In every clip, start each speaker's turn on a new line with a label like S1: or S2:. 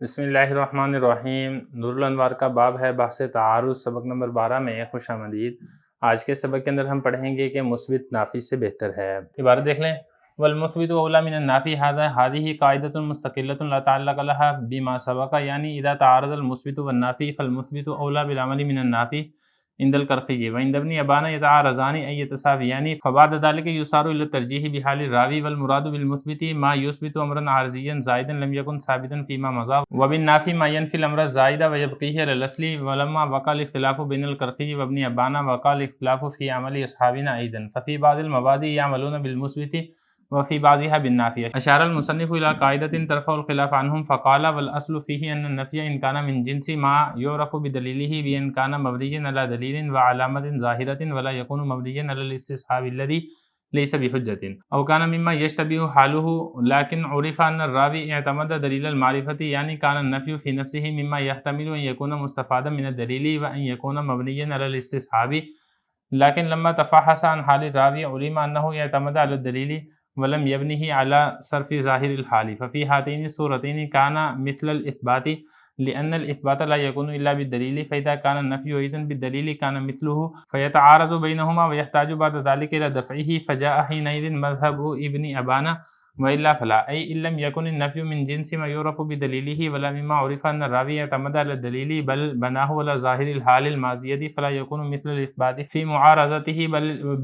S1: بسم اللہ الرحمن الرحیم۔ نور الانوار کا باب ہے بحث تعارض، سبق نمبر 12 میں خوش آمدید۔ آج کے سبق کے اندر ہم پڑھیں گے کہ مثبت نافی سے بہتر ہے۔ عبارت دیکھ لیں، والمثبت اولی من النافی هذه قاعدة مستقلة لا تعلق لها بما سبق، یعنی اذا تعارض المثبت والنافی فالمثبت اولی بالعمل من النافی عند الکرخی وعند ابن ابان يتعارضان أي يتساويان، فبعد ذلك يصار الى الترجیح بحال الراوی، والمراد بالمثبت ما يثبت امرا عارضيا زائدا لم يكن ثابتا فيما مضى، وبالنافي ما ينفي الامر الزائد ويبقيه على الاصل، ولما وقع الاختلاف بين الكرخي وابن ابان وقع الاختلاف في عمل اصحابنا ايضا، ففي بعض المواضع يعملون بالمثبت وفي بعضها بالنافي۔ اشار المصنف الى قاعدة ترفع الخلاف عنهم فقال والاصل فيه ان النفي ان كان من جنس ما يعرف بدليله بان كان مبنيا على دليل وعلامة ظاهرة ولا يكون مبنيا على الاستصحاب الذي ليس بحجة، او كان مما يشتبه حاله لكن عرف ان الراوي اعتمد دليل المعرفة، يعني كان النفي في نفسه مما يحتمل ان يكون مستفادا من الدليل وان يكون مبنيا على الاستصحاب، لكن لما تفحص عن حال الراوي علم انه يعتمد على الدليل ولم يبنه على صرف ظاهر الحال، ففي هاتين الصورتين كان مثل الإثبات، لأن الإثبات لا يكون إلا بالدليل، فإذا كان النفي أيضا بالدليل كان مثله، فيتعارض بينهما ويحتاج بعد ذلك إلى دفعه، فجاء حينئذ مذهب ابن أبان وإلا فلا، أي إن لم يكن النفي من جنس ما يعرف بدليله ولا مما عرف أن الراوي اعتمد على الدليل بل بناه على ظاهر الحال الماضية، فلا يكون مثل الإثبات في معارضته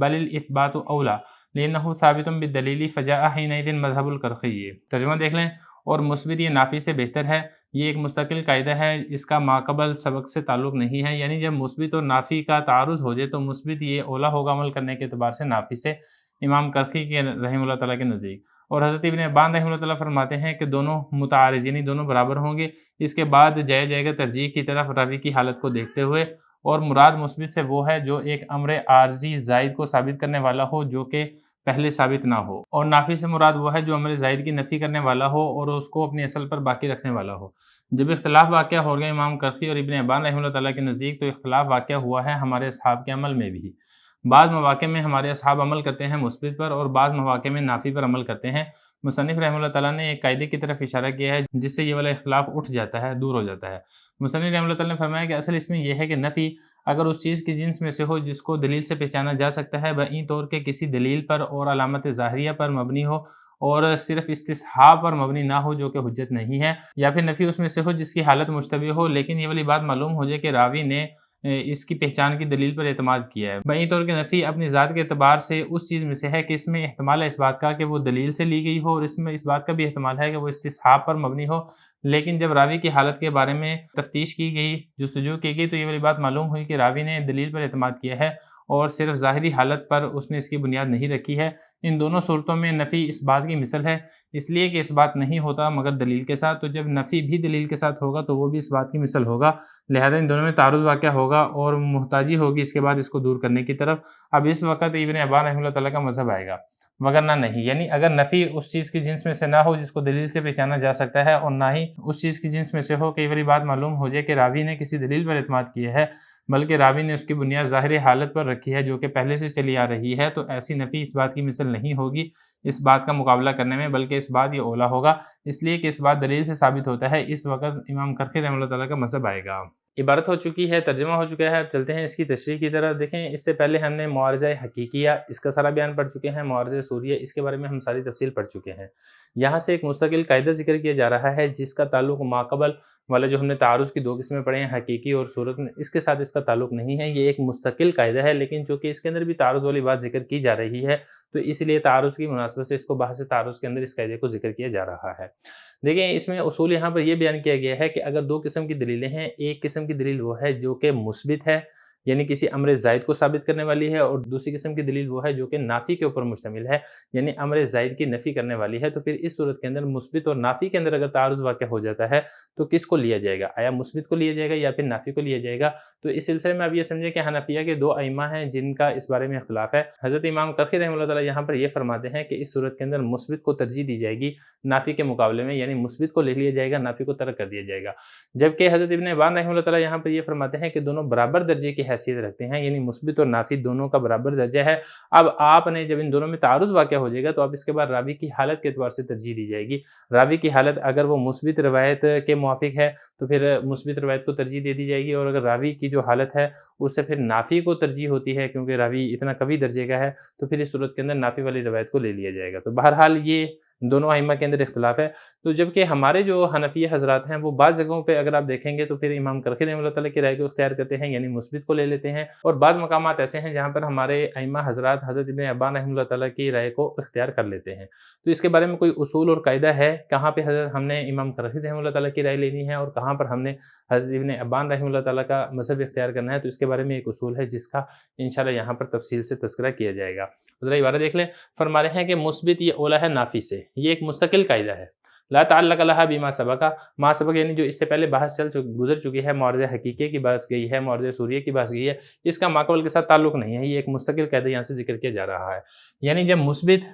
S1: بل الإثبات أولى لأنه ثابت بالدلیل فجاء حینئذ مذہب الکرخی۔ ترجمہ دیکھ لیں، اور مثبت یہ نافی سے بہتر ہے، یہ ایک مستقل قاعدہ ہے، اس کا ماقبل سبق سے تعلق نہیں ہے، یعنی جب مثبت اور نافی کا تعارض ہو جائے تو مثبت یہ اولا ہوگا عمل کرنے کے اعتبار سے نافی سے، امام کرخی کے رحمہ اللہ تعالیٰ کے نزدیک۔ اور حضرت ابن ابان رحمہ اللہ تعالیٰ فرماتے ہیں کہ دونوں متعارض یعنی دونوں برابر ہوں گے، اس کے بعد جائے جائے گا ترجیح کی طرف راوی کی حالت کو دیکھتے ہوئے، اور مراد مثبت سے وہ ہے جو ایک امر عارضی زائد کو ثابت کرنے والا ہو جو کہ پہلے ثابت نہ ہو، اور نافی سے مراد وہ ہے جو امر زائد کی نفی کرنے والا ہو اور اس کو اپنی اصل پر باقی رکھنے والا ہو۔ جب اختلاف واقع ہو گیا امام کرخی اور ابن ابان رحمہ اللہ تعالیٰ کے نزدیک، تو اختلاف واقع ہوا ہے ہمارے اصحاب کے عمل میں بھی۔ بعض مواقع میں ہمارے اصحاب عمل کرتے ہیں مثبت پر اور بعض مواقع میں نافی پر عمل کرتے ہیں۔ مصنف رحمہ اللہ تعالیٰ نے ایک قاعدے کی طرف اشارہ کیا ہے جس سے یہ والا اختلاف اٹھ جاتا ہے، دور ہو جاتا ہے۔ مصنف رحمہ اللہ تعالیٰ نے فرمایا کہ اصل اس میں یہ ہے کہ نفی اگر اس چیز کی جنس میں سے ہو جس کو دلیل سے پہچانا جا سکتا ہے، بعین طور کے کسی دلیل پر اور علامت ظاہریہ پر مبنی ہو اور صرف استصحاب پر مبنی نہ ہو جو کہ حجت نہیں ہے، یا پھر نفی اس میں سے ہو جس کی حالت مشتبہ ہو لیکن یہ والی بات معلوم ہو جائے کہ راوی نے اس کی پہچان کی دلیل پر اعتماد کیا ہے۔ بعین طور کے نفی اپنی ذات کے اعتبار سے اس چیز میں سے ہے کہ اس میں احتمال ہے اس بات کا کہ وہ دلیل سے لی گئی ہو، اور اس میں اس بات کا بھی احتمال ہے کہ وہ استصحاب پر مبنی ہو، لیکن جب راوی کی حالت کے بارے میں تفتیش کی گئی، جستجو کی گئی، تو یہ والی بات معلوم ہوئی کہ راوی نے دلیل پر اعتماد کیا ہے اور صرف ظاہری حالت پر اس نے اس کی بنیاد نہیں رکھی ہے۔ ان دونوں صورتوں میں نفی اس بات کی مثل ہے، اس لیے کہ اس بات نہیں ہوتا مگر دلیل کے ساتھ، تو جب نفی بھی دلیل کے ساتھ ہوگا تو وہ بھی اس بات کی مثل ہوگا، لہذا ان دونوں میں تعارض واقع ہوگا اور محتاجی ہوگی اس کے بعد اس کو دور کرنے کی طرف۔ اب اس وقت ابن ابان رحمہ اللہ تعالیٰ کا مذہب آئے گا، وگرنہ نہیں، یعنی اگر نفی اس چیز کی جنس میں سے نہ ہو جس کو دلیل سے پہچانا جا سکتا ہے، اور نہ ہی اس چیز کی جنس میں سے ہو کئی باری بات معلوم ہو جائے کہ راوی نے کسی دلیل پر اعتماد کیا ہے بلکہ راوی نے اس کی بنیاد ظاہر حالت پر رکھی ہے جو کہ پہلے سے چلی آ رہی ہے، تو ایسی نفی اس بات کی مثل نہیں ہوگی اس بات کا مقابلہ کرنے میں، بلکہ اس بات یہ اولا ہوگا، اس لیے کہ اس بات دلیل سے ثابت ہوتا ہے۔ اس وقت امام کرخی رحمہ اللہ تعالیٰ کا مذہب آئے گا۔ عبارت ہو چکی ہے، ترجمہ ہو چکا ہے، اب چلتے ہیں اس کی تشریح کی طرف۔ دیکھیں، اس سے پہلے ہم نے معارضہ حقیقیہ اس کا سارا بیان پڑھ چکے ہیں، معارضہ صوریہ اس کے بارے میں ہم ساری تفصیل پڑھ چکے ہیں۔ یہاں سے ایک مستقل قاعدہ ذکر کیا جا رہا ہے جس کا تعلق ماقبل والا جو ہم نے تعارض کی دو قسمیں پڑھے ہیں، حقیقی اور صورت، اس کے ساتھ اس کا تعلق نہیں ہے، یہ ایک مستقل قاعدہ ہے، لیکن چونکہ اس کے اندر بھی تعارض والی بات ذکر کی جا رہی ہے تو اس لیے تعارض کی مناسبت سے اس کو بحث تعارض کے اندر اس قاعدے کو ذکر کیا جا رہا ہے۔ دیکھیں، اس میں اصول یہاں پر یہ بیان کیا گیا ہے کہ اگر دو قسم کی دلیلیں ہیں، ایک قسم کی دلیل وہ ہے جو کہ مثبت ہے یعنی کسی امر زائد کو ثابت کرنے والی ہے، اور دوسری قسم کی دلیل وہ ہے جو کہ نافی کے اوپر مشتمل ہے یعنی امر زائد کی نفی کرنے والی ہے، تو پھر اس صورت کے اندر مثبت اور نافی کے اندر اگر تعارض واقع ہو جاتا ہے تو کس کو لیا جائے گا؟ آیا مثبت کو لیا جائے گا یا پھر نافی کو لیا جائے گا؟ تو اس سلسلے میں اب یہ سمجھیں کہ حنفیہ کے دو ائمہ ہیں جن کا اس بارے میں اختلاف ہے۔ حضرت امام کرخی رحمہ اللہ تعالیٰ یہاں پر یہ فرماتے ہیں کہ اس صورت کے اندر مثبت کو ترجیح دی جائے گی نافی کے مقابلے میں، یعنی مثبت کو لے لیا جائے گا، نافی کو ترک کر دیا جائے گا، جبکہ حضرت ابن ابان رحمہ اللہ تعالیٰ یہاں پر یہ فرماتے ہیں کہ دونوں برابر درجے کے حیثیت رکھتے ہیں، یعنی مثبت اور نافی دونوں کا برابر درجہ ہے۔ اب آپ نے جب ان دونوں میں تعارض واقع ہو جائے گا تو اب اس کے بعد راوی کی حالت کے اعتبار سے ترجیح دی جائے گی۔ راوی کی حالت اگر وہ مثبت روایت کے موافق ہے تو پھر مثبت روایت کو ترجیح دے دی جائے گی، اور اگر راوی کی جو حالت ہے اس سے پھر نافی کو ترجیح ہوتی ہے کیونکہ راوی اتنا قوی درجے کا ہے، تو پھر اس صورت کے اندر نافی والی روایت کو لے لیا جائے گا۔ تو بہرحال یہ دونوں ائمہ کے اندر اختلاف ہے۔ تو جبکہ ہمارے جو حنفیہ حضرات ہیں وہ بعض جگہوں پہ اگر آپ دیکھیں گے تو پھر امام کرخی رحمہ اللہ تعالیٰ کی رائے کو اختیار کرتے ہیں، یعنی مثبت کو لے لیتے ہیں، اور بعض مقامات ایسے ہیں جہاں پر ہمارے ائمہ حضرات حضرت ابن ابان رحمہ اللہ تعالیٰ کی رائے کو اختیار کر لیتے ہیں۔ تو اس کے بارے میں کوئی اصول اور قاعدہ ہے کہاں پہ ہم نے امام کرخی رحمہ اللہ تعالیٰ کی رائے لینی ہے اور کہاں پر ہم نے حضرت ابن ابان رحمہ اللہ تعالیٰ کا مذہب اختیار کرنا ہے؟ تو اس کے بارے میں ایک اصول ہے جس کا انشاءاللہ یہاں پر تفصیل سے تذکرہ کیا جائے گا۔ ذرا عبارت دیکھ لیں، فرما رہے ہیں کہ مثبت یہ اولا ہے نافی سے، یہ ایک مستقل قاعدہ ہے۔ لا تعلق لہا بما سبق، ما سبق یعنی جو اس سے پہلے بحث گزر چکی ہے، معارض حقیقی کی بحث گئی ہے، معارض سوریہ کی بحث گئی ہے، اس کا ماقبل کے ساتھ تعلق نہیں ہے، یہ ایک مستقل قاعدہ یہاں سے ذکر کیا جا رہا ہے۔ یعنی جب مثبت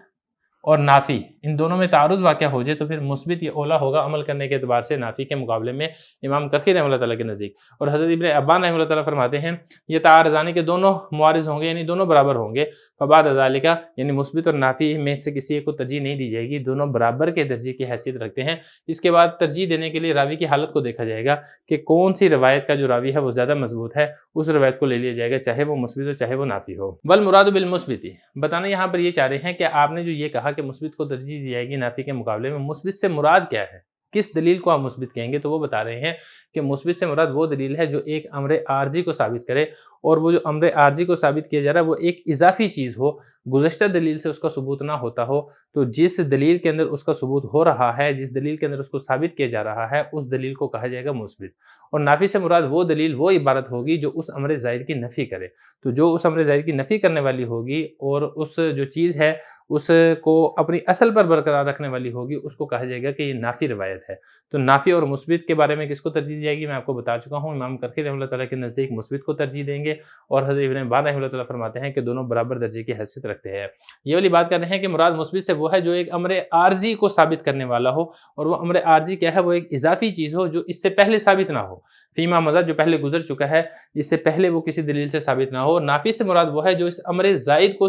S1: اور نافی ان دونوں میں تعارض واقع ہو جائے تو پھر مثبت یہ اولا ہوگا عمل کرنے کے اعتبار سے نافی کے مقابلے میں امام کرخی رحمہ اللہ تعالیٰ کے نزدیک۔ اور حضرت ابن ابان رحمہ اللہ تعالیٰ فرماتے ہیں یہ تعارضانی کے دونوں معارض ہوں گے، یعنی دونوں برابر ہوں گے، فبعد ذالک یعنی مثبت اور نافی میں سے کسی ایک کو ترجیح نہیں دی جائے گی، دونوں برابر کے درجے کی حیثیت رکھتے ہیں۔ اس کے بعد ترجیح دینے کے لیے راوی کی حالت کو دیکھا جائے گا کہ کون سی روایت کا جو راوی ہے وہ زیادہ مضبوط ہے، اس روایت کو لے لیا جائے گا، چاہے وہ مثبت ہو چاہے وہ نافی ہو۔ والمراد بالمثبت، بتانا یہاں پر یہ چاہ رہے ہیں کہ آپ نے جو یہ کہا کہ مثبت کو ترجیح دی جائے گی نافی کے مقابلے میں، مثبت سے مراد کیا ہے، کس دلیل کو آپ مثبت کہیں گے؟ تو وہ بتا رہے ہیں کہ مثبت سے مراد وہ دلیل ہے جو ایک امر عارضی کو ثابت کرے، اور وہ جو امر عارضی کو ثابت کیا جا رہا ہے وہ ایک اضافی چیز ہو، گزشتہ دلیل سے اس کا ثبوت نہ ہوتا ہو۔ تو جس دلیل کے اندر اس کا ثبوت ہو رہا ہے، جس دلیل کے اندر اس کو ثابت کیا جا رہا ہے، اس دلیل کو کہا جائے گا مثبت۔ اور نافی سے مراد وہ دلیل، وہ عبارت ہوگی جو اس امر زائد کی نفی کرے۔ تو جو اس امر زائد کی نفی کرنے والی ہوگی اور اس جو چیز ہے اس کو اپنی اصل پر برقرار رکھنے والی ہوگی، اس کو کہا جائے گا کہ یہ نافی روایت ہے۔ تو نافی اور مثبت کے بارے میں کس کو ترجیح دی جائے گی میں آپ کو بتا چکا ہوں، امام کرخی رحمہ اللہ تعالیٰ کے نزدیک مثبت کو ترجیح دیں گے، اور حضرت ابن ابان رحمہ اللہ تعالیٰ فرماتے ہیں کہ دونوں برابر درجے کی حیثیت رکھتے ہیں۔ یہ والی بات کر رہے ہیں کہ مراد مثبت سے وہ ہے جو ایک امر عارضی کو ثابت کرنے والا ہو، اور وہ امر عارضی کیا ہے؟ وہ ایک اضافی چیز ہو جو اس سے پہلے ثابت نہ ہو، فیما مضی جو پہلے گزر چکا ہے، اس سے پہلے وہ کسی دلیل سے ثابت نہ ہو۔ نافی سے مراد وہ ہے جو اس امر زائد کو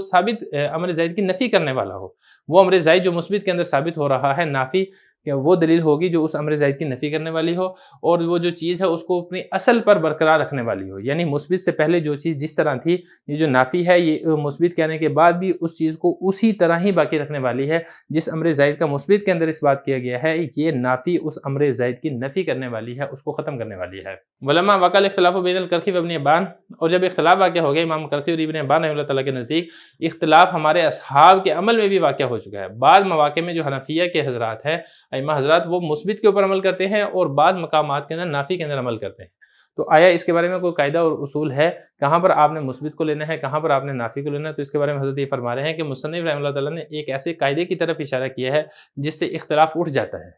S1: امر زائد کی نفی کرنے والا ہو، وہ امر زائد جو مثبت کے اندر ثابت ہو رہا ہے، نافی کہ وہ دلیل ہوگی جو اس امر زائد کی نفی کرنے والی ہو، اور وہ جو چیز ہے اس کو اپنی اصل پر برقرار رکھنے والی ہو۔ یعنی مثبت سے پہلے جو چیز جس طرح تھی، یہ جو نافی ہے یہ مثبت کہنے کے بعد بھی اس چیز کو اسی طرح ہی باقی رکھنے والی ہے۔ جس امر زائد کا مثبت کے اندر اس بات کیا گیا ہے، یہ نافی اس امر زائد کی نفی کرنے والی ہے، اس کو ختم کرنے والی ہے۔ ولما وقع الاختلاف بین الکرخی و ابن ابان، اور جب اختلاف واقع ہو گیا امام کرخی اور ابن ابان رحمہ اللہ تعالیٰ کے نزدیک، اختلاف ہمارے اصحاب کے عمل میں بھی واقع ہو چکا ہے۔ بعض مواقع میں جو حنفیہ کے حضرات ہیں، ائمہ حضرات، وہ مثبت کے اوپر عمل کرتے ہیں اور بعض مقامات کے اندر نافی کے اندر عمل کرتے ہیں۔ تو آیا اس کے بارے میں کوئی قاعدہ اور اصول ہے کہاں پر آپ نے مثبت کو لینا ہے، کہاں پر آپ نے نافی کو لینا ہے؟ تو اس کے بارے میں حضرت یہ فرما رہے ہیں کہ مصنف رحمہ اللہ تعالیٰ نے ایک ایسے قاعدے کی طرف اشارہ کیا ہے جس سے اختلاف اٹھ جاتا ہے،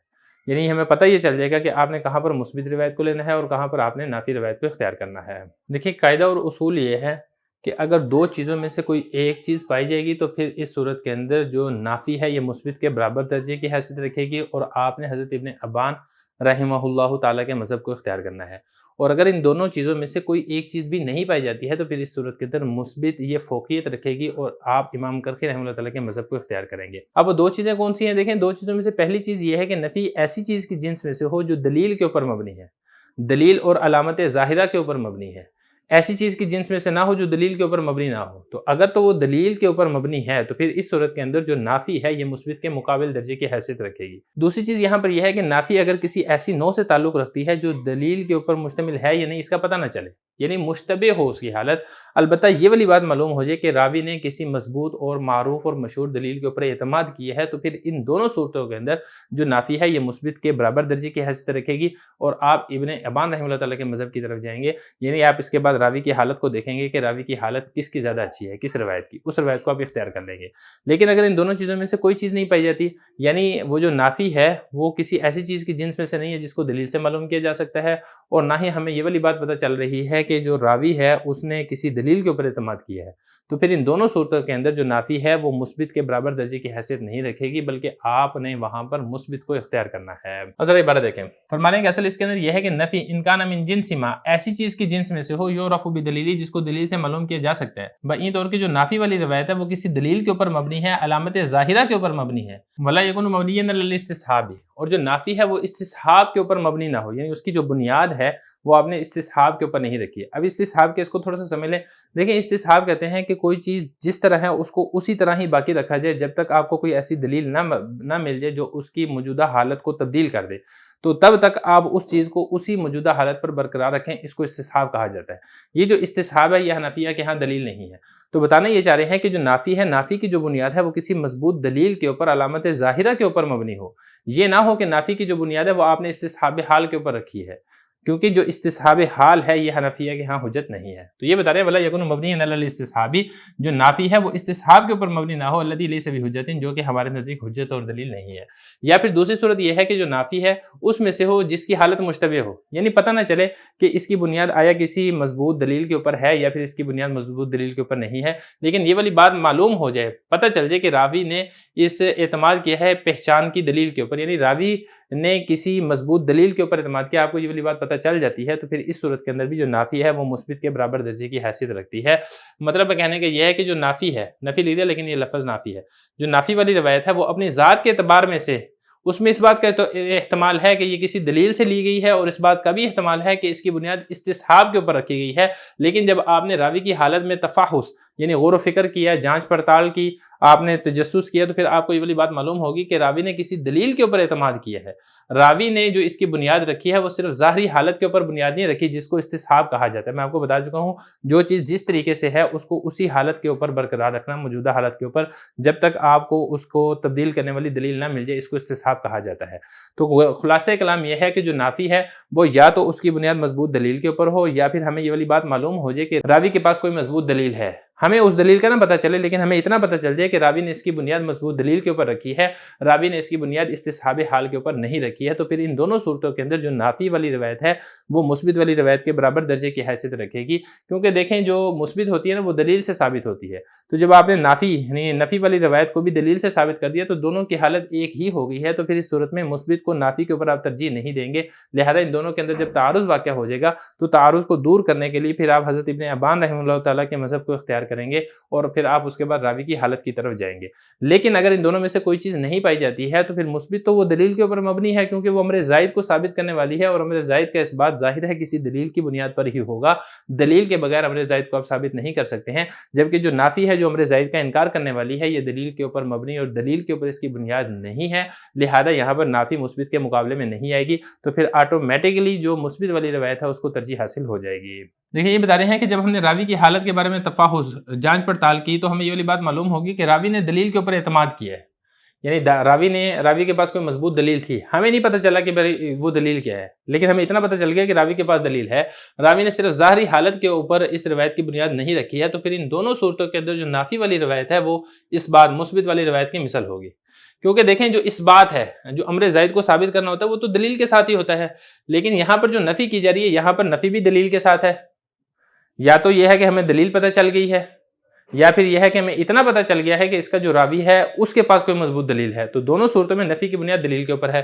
S1: یعنی ہمیں پتہ یہ چل جائے گا کہ آپ نے کہاں پر مثبت روایت کو لینا ہے اور کہاں پر آپ نے نافی روایت کو اختیار کرنا ہے۔ دیکھیے قاعدہ اور اصول یہ ہے کہ اگر دو چیزوں میں سے کوئی ایک چیز پائی جائے گی تو پھر اس صورت کے اندر جو نافی ہے یہ مثبت کے برابر درجے کی حیثیت رکھے گی، اور آپ نے حضرت ابن ابان رحمہ اللہ تعالیٰ کے مذہب کو اختیار کرنا ہے۔ اور اگر ان دونوں چیزوں میں سے کوئی ایک چیز بھی نہیں پائی جاتی ہے تو پھر اس صورت کے اندر مثبت یہ فوقیت رکھے گی اور آپ امام کرخی رحمہ اللہ تعالیٰ کے مذہب کو اختیار کریں گے۔ اب وہ دو چیزیں کون سی ہیں؟ دیکھیں، دو چیزوں میں سے پہلی چیز یہ ہے کہ نفی ایسی چیز کی جنس میں سے ہو جو دلیل کے اوپر مبنی ہے، دلیل اور علامت ظاہرہ کے اوپر مبنی ہے۔ ایسی چیز کی جنس میں سے نہ ہو جو دلیل کے اوپر مبنی نہ ہو۔ تو اگر تو وہ دلیل کے اوپر مبنی ہے تو پھر اس صورت کے اندر جو نافی ہے یہ مثبت کے مقابل درجے کی حیثیت رکھے گی۔ دوسری چیز یہاں پر یہ ہے کہ نافی اگر کسی ایسی نوع سے تعلق رکھتی ہے جو دلیل کے اوپر مشتمل ہے یا نہیں اس کا پتہ نہ چلے، یعنی مشتبہ ہو اس کی حالت، البتہ یہ والی بات معلوم ہو جائے کہ راوی نے کسی مضبوط اور معروف اور مشہور دلیل کے اوپر اعتماد کیا ہے، تو پھر ان دونوں صورتوں کے اندر جو نافی ہے یہ مثبت کے برابر درجے کی حیثیت رکھے گی، اور آپ ابن ابان رحمہ اللہ تعالیٰ کے مذہب کی طرف جائیں گے، یعنی آپ اس کے بعد راوی کی حالت کو دیکھیں گے کہ راوی کی حالت کس کی زیادہ اچھی ہے، کس روایت کی، اس روایت کو آپ اختیار کر لیں گے۔ لیکن اگر ان دونوں چیزوں میں سے کوئی چیز نہیں پائی جاتی، یعنی وہ جو نافی ہے وہ کسی ایسی چیز کی جنس میں سے نہیں ہے جس کو دلیل سے معلوم کیا جا سکتا ہے، اور نہ ہی ہمیں یہ والی بات پتہ چل رہی ہے کہ جو راوی ہے اس نے کسی دلیل کے اوپر اعتماد کیا ہے، تو پھر ان دونوں صورتوں کے اندر جو نافی ہے وہ مثبت کے برابر درجے کی حیثیت نہیں رکھے گی، بلکہ آپ نے وہاں پر مثبت کو اختیار کرنا ہے۔ اور ذرا عبارت دیکھیں، فرما رہے ہیں کہ اصل اس کے اندر یہ ہے کہ نفی ان کان من جنس ما، ایسی چیز کی جنس میں سے ہو یعرف بدلیل، جس کو دلیل سے معلوم کیا جا سکتا ہے، بئی طور کی جو نافی والی روایت ہے وہ کسی دلیل کے اوپر مبنی ہے، علامت ظاہرہ کے اوپر مبنی ہے، ولا یکون مبنیا علی الاستصحاب، اور جو نافی ہے وہ استصحاب کے اوپر مبنی نہ ہو، یعنی اس کی جو بنیاد ہے وہ آپ نے استصحاب کے اوپر نہیں رکھی ہے۔ اب استصحاب کے اس کو تھوڑا سا سمجھ لیں۔ دیکھیں استصحاب کہتے ہیں کہ کوئی چیز جس طرح ہے اس کو اسی طرح ہی باقی رکھا جائے جب تک آپ کو کوئی ایسی دلیل نہ مل جائے جو اس کی موجودہ حالت کو تبدیل کر دے، تو تب تک آپ اس چیز کو اسی موجودہ حالت پر برقرار رکھیں، اس کو استصحاب کہا جاتا ہے۔ یہ جو استصحاب ہے یہ حنفیہ کے ہاں دلیل نہیں ہے۔ تو بتانا یہ چاہ رہے ہیں کہ جو نافی ہے، نافی کی جو بنیاد ہے وہ کسی مضبوط دلیل کے اوپر، علامت ظاہرہ کے اوپر مبنی ہو۔ یہ نہ ہو کہ نافی کی جو بنیاد ہے وہ آپ نے استصحاب حال کے اوپر رکھی ہے، کیونکہ جو استصحاب حال ہے یہ حنفیہ کے ہاں حجت نہیں ہے۔ تو یہ بتا رہے ہیں ولا یکون مبنیا علی الاستصحاب، جو نافی ہے وہ استصحاب کے اوپر مبنی نہ ہو، الذی لیس بحجۃ، جو کہ ہمارے نزدیک حجت اور دلیل نہیں ہے۔ یا پھر دوسری صورت یہ ہے کہ جو نافی ہے اس میں سے ہو جس کی حالت مشتبہ ہو، یعنی پتہ نہ چلے کہ اس کی بنیاد آیا کسی مضبوط دلیل کے اوپر ہے یا پھر اس کی بنیاد مضبوط دلیل کے اوپر نہیں ہے، لیکن یہ والی بات معلوم ہو جائے، پتہ چل جائے کہ راوی نے اس اعتماد کیا ہے پہچان کی دلیل کے اوپر، یعنی راوی نے کسی مضبوط دلیل کے اوپر اعتماد کیا، آپ کو یہ والی بات پتہ چل جاتی ہے، تو پھر اس صورت کے اندر بھی جو نافی ہے وہ مثبت کے برابر درجے کی حیثیت رکھتی ہے۔ مطلب کہنے کا یہ ہے کہ جو نافی ہے، نفی لے لیا لیکن یہ لفظ نافی ہے، جو نافی والی روایت ہے وہ اپنی ذات کے اعتبار میں سے اس میں اس بات کا احتمال ہے کہ یہ کسی دلیل سے لی گئی ہے، اور اس بات کا بھی احتمال ہے کہ اس کی بنیاد استصحاب کے اوپر رکھی گئی ہے، لیکن جب آپ نے راوی کی حالت میں تفحص یعنی غور و فکر کیا، جانچ پڑتال کی، آپ نے تجسس کیا، تو پھر آپ کو یہ والی بات معلوم ہوگی کہ راوی نے کسی دلیل کے اوپر اعتماد کیا ہے۔ راوی نے جو اس کی بنیاد رکھی ہے وہ صرف ظاہری حالت کے اوپر بنیاد نہیں رکھی جس کو استصحاب کہا جاتا ہے۔ میں آپ کو بتا چکا ہوں جو چیز جس طریقے سے ہے اس کو اسی حالت کے اوپر برقرار رکھنا، موجودہ حالت کے اوپر، جب تک آپ کو اس کو تبدیل کرنے والی دلیل نہ مل جائے، اس کو استصحاب کہا جاتا ہے۔ تو خلاصہ کلام یہ ہے کہ جو نافی ہے وہ یا تو اس کی بنیاد مضبوط دلیل کے اوپر ہو، یا پھر ہمیں یہ والی بات معلوم ہو جائے کہ راوی کے پاس کوئی مضبوط دلیل ہے، ہمیں اس دلیل کا نہ پتہ چلے لیکن ہمیں اتنا پتہ چل جائے کہ راوی نے اس کی بنیاد مضبوط دلیل کے اوپر رکھی ہے، راوی نے اس کی بنیاد استصحاب حال کے اوپر نہیں رکھی ہے، تو پھر ان دونوں صورتوں کے اندر جو نافی والی روایت ہے وہ مثبت والی روایت کے برابر درجے کی حیثیت رکھے گی، کیونکہ دیکھیں جو مثبت ہوتی ہے نا وہ دلیل سے ثابت ہوتی ہے۔ تو جب آپ نے نفی والی روایت کو بھی دلیل سے ثابت کر دیا تو دونوں کی حالت ایک ہی ہو گئی ہے، تو پھر اس صورت میں مثبت کو نافی کے اوپر آپ ترجیح نہیں دیں گے، لہذا ان دونوں کے اندر جب تعارض واقع ہو جائے گا تو تعارض کو دور کرنے کے لیے پھر آپ حضرت ابن ابان رحمہ اللہ تعالیٰ کے مذہب کو اختیار کریں گے، اور پھر آپ اس کے بعد راوی کی حالت کی طرف جائیں گے۔ لیکن اگر ان دونوں میں سے کوئی چیز نہیں پائی جاتی ہے تو پھر مثبت تو وہ دلیل کے اوپر مبنی ہے، کیونکہ وہ امر زائد کو ثابت کرنے والی ہے، اور امر زائد کا اس بات ظاہر ہے کسی دلیل کی بنیاد پر ہی ہوگا، دلیل کے بغیر امر زائد کو آپ ثابت نہیں کر سکتے ہیں۔ جبکہ جو نافی ہے جو امر زائد کا انکار کرنے والی ہے یہ دلیل کے اوپر مبنی اور دلیل کے اوپر اس کی بنیاد نہیں ہے، لہذا یہاں پر نافی مثبت کے مقابلے میں نہیں آئے گی، تو پھر آٹومیٹکلی جو مثبت والی روایت ہے اس کو ترجیح حاصل ہو جائے گی۔ دیکھیں یہ بتا رہے ہیں کہ جب ہم نے راوی کی حالت کے بارے میں تفحص جانچ پڑتال کی تو ہمیں یہ والی بات معلوم ہوگی کہ راوی نے دلیل کے اوپر اعتماد کیا ہے، یعنی راوی کے پاس کوئی مضبوط دلیل تھی، ہمیں نہیں پتہ چلا کہ وہ دلیل کیا ہے، لیکن ہمیں اتنا پتہ چل گیا کہ راوی کے پاس دلیل ہے، راوی نے صرف ظاہری حالت کے اوپر اس روایت کی بنیاد نہیں رکھی ہے، تو پھر ان دونوں صورتوں کے اندر جو نافی والی روایت ہے وہ اس بات مثبت والی روایت کی مثل ہوگی، کیونکہ دیکھیں جو اس بات ہے جو امر زائد کو ثابت کرنا ہوتا ہے وہ تو دلیل کے ساتھ ہی ہوتا ہے، لیکن یہاں پر جو نفی کی جا رہی ہے یہاں پر نفی بھی دلیل کے ساتھ ہے، یا تو یہ ہے کہ ہمیں دلیل پتہ چل گئی ہے، یا پھر یہ ہے کہ ہمیں اتنا پتہ چل گیا ہے کہ اس کا جو راوی ہے اس کے پاس کوئی مضبوط دلیل ہے، تو دونوں صورتوں میں نفی کی بنیاد دلیل کے اوپر ہے،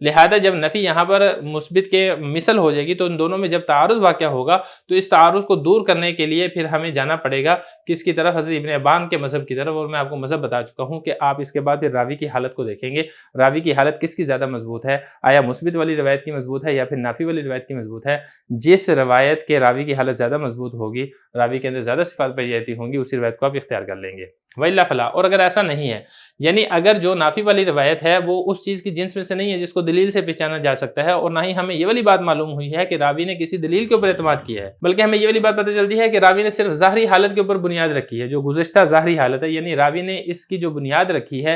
S1: لہذا جب نفی یہاں پر مثبت کے مثل ہو جائے گی تو ان دونوں میں جب تعارض واقع ہوگا تو اس تعارض کو دور کرنے کے لیے پھر ہمیں جانا پڑے گا کس کی طرف، حضرت ابن ابان کے مذہب کی طرف، اور میں آپ کو مذہب بتا چکا ہوں کہ آپ اس کے بعد پھر راوی کی حالت کو دیکھیں گے، راوی کی حالت کس کی زیادہ مضبوط ہے، آیا مثبت والی روایت کی مضبوط ہے یا پھر نافی والی روایت کی مضبوط ہے، جس روایت کے راوی کی حالت زیادہ مضبوط ہوگی، راوی کے اندر زیادہ صفات پائی جاتی ہوں گی، اسی روایت کو آپ اختیار کر لیں گے، وَإِلَّا فَلَا، اور اگر ایسا نہیں ہے، یعنی اگر جو نافی والی روایت ہے وہ اس چیز کی جنس میں سے نہیں ہے جس کو دلیل سے پہچانا جا سکتا ہے، اور نہ ہی ہمیں یہ والی بات معلوم ہوئی ہے کہ راوی نے کسی دلیل کے اوپر اعتماد کیا ہے، بلکہ ہمیں یہ والی بات پتہ چلتی ہے کہ راوی نے صرف ظاہری حالت کے اوپر بنیاد رکھی ہے، جو گزشتہ ظاہری حالت ہے، یعنی راوی نے اس کی جو بنیاد رکھی ہے